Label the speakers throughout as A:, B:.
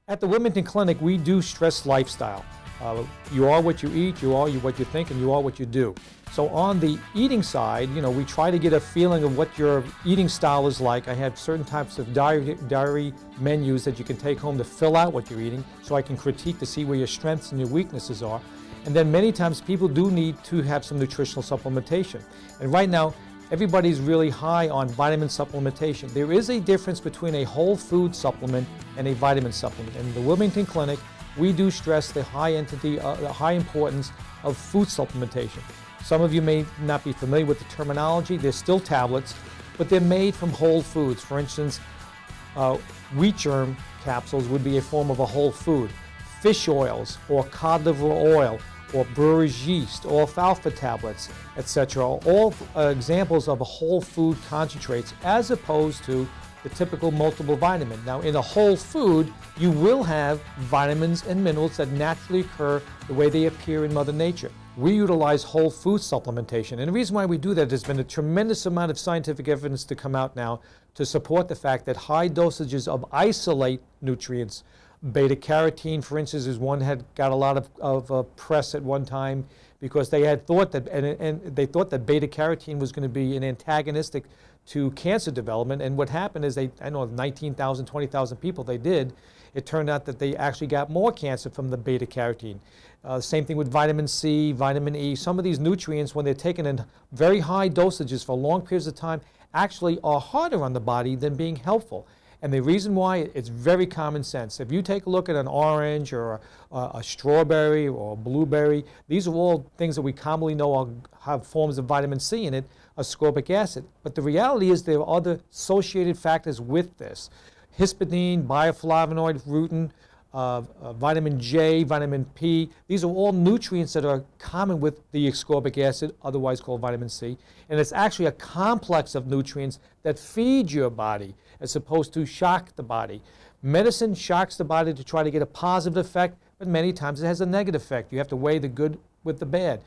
A: At the Wilmington Clinic, we do stress lifestyle. You are what you eat, you are what you think, and you are what you do. So on the eating side, we try to get a feeling of what your eating style is like. I have certain types of diary menus that you can take home to fill out what you're eating, so I can critique to see where your strengths and your weaknesses are. And then many times people do need to have some nutritional supplementation. And right now, everybody's really high on vitamin supplementation. There is a difference between a whole food supplement and a vitamin supplement. In the Wilmington Clinic, we do stress the high importance of food supplementation. Some of you may not be familiar with the terminology. They're still tablets, but they're made from whole foods. For instance, wheat germ capsules would be a form of a whole food. Fish oils or cod liver oil or brewer's yeast or alfalfa tablets, etc. are all examples of whole food concentrates as opposed to the typical multiple vitamin. Now, in a whole food, you will have vitamins and minerals that naturally occur the way they appear in Mother Nature. We utilize whole food supplementation, and the reason why we do that, there's been a tremendous amount of scientific evidence to come out now to support the fact that high dosages of isolate nutrients, beta carotene, for instance, is one had got a lot of press at one time because they had thought that, and they thought that beta carotene was going to be an antagonistic to cancer development. And what happened is I know 19,000, 20,000 people they did, it turned out that they actually got more cancer from the beta carotene. Same thing with vitamin C, vitamin E. Some of these nutrients, when they're taken in very high dosages for long periods of time, actually are harder on the body than being helpful. And the reason why, it's very common sense. If you take a look at an orange or a strawberry or a blueberry, these are all things that we commonly know have forms of vitamin C in it, ascorbic acid. But the reality is there are other associated factors with this. Histamine, bioflavonoid, rutin, vitamin J, vitamin P. These are all nutrients that are common with the ascorbic acid, otherwise called vitamin C. And it's actually a complex of nutrients that feed your body as opposed to shock the body. Medicine shocks the body to try to get a positive effect, but many times it has a negative effect. You have to weigh the good with the bad.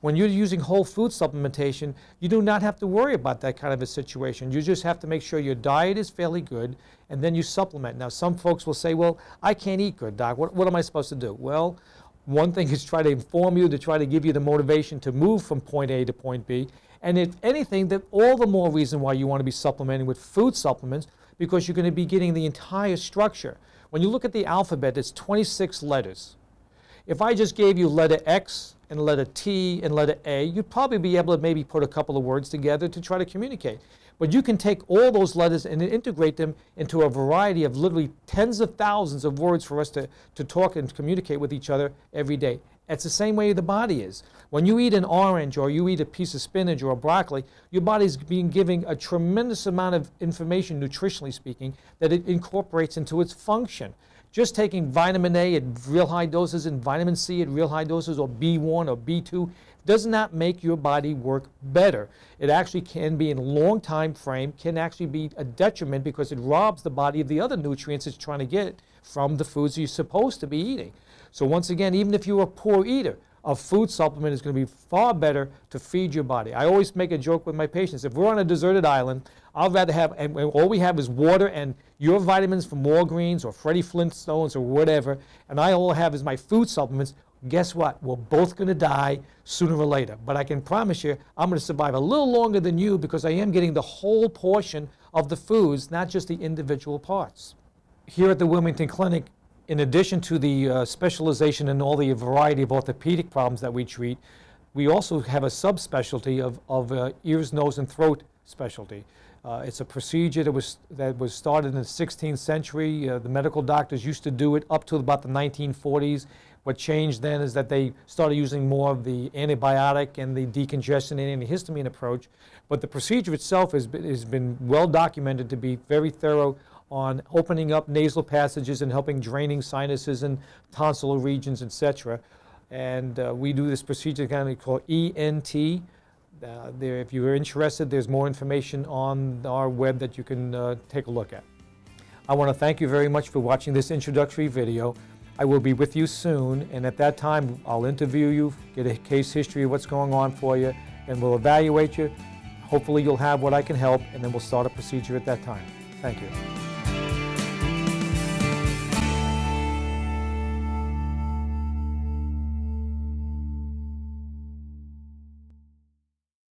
A: When you're using whole food supplementation, you do not have to worry about that kind of a situation. You just have to make sure your diet is fairly good, and then you supplement. Now, some folks will say, well, I can't eat good, Doc. What am I supposed to do? Well, one thing is try to inform you, to try to give you the motivation to move from point A to point B. And if anything, that all the more reason why you want to be supplementing with food supplements, because you're going to be getting the entire structure. When you look at the alphabet, it's 26 letters. If I just gave you letter X and letter T and letter A, you'd probably be able to maybe put a couple of words together to try to communicate. But you can take all those letters and integrate them into a variety of literally tens of thousands of words for us to talk and communicate with each other every day. It's the same way the body is. When you eat an orange or you eat a piece of spinach or a broccoli, your body's being given a tremendous amount of information, nutritionally speaking, that it incorporates into its function. Just taking vitamin A at real high doses and vitamin C at real high doses, or B1 or B2, does not make your body work better. It actually can be, in a long time frame, can actually be a detriment because it robs the body of the other nutrients it's trying to get from the foods you're supposed to be eating. So once again, even if you're a poor eater, a food supplement is going to be far better to feed your body. I always make a joke with my patients. If we're on a deserted island, I'd rather have, and all we have is water and your vitamins from Walgreens or Freddie Flintstones or whatever, and all I have is my food supplements. Guess what? We're both going to die sooner or later. But I can promise you, I'm going to survive a little longer than you because I am getting the whole portion of the foods, not just the individual parts. Here at the Wilmington Clinic, in addition to the specialization in all the variety of orthopedic problems that we treat, we also have a subspecialty of ears, nose, and throat specialty. It's a procedure that was started in the 16th century. The medical doctors used to do it up to about the 1940s. What changed then is that they started using more of the antibiotic and the decongestion and antihistamine approach. But the procedure itself has been well documented to be very thorough on opening up nasal passages and helping draining sinuses and tonsillar regions, etc. And we do this procedure kind of called ENT. If you're interested, there's more information on our web that you can take a look at. I want to thank you very much for watching this introductory video. I will be with you soon, and at that time I'll interview you, get a case history of what's going on for you, and we'll evaluate you. Hopefully you'll have what I can help, and then we'll start a procedure at that time. Thank you.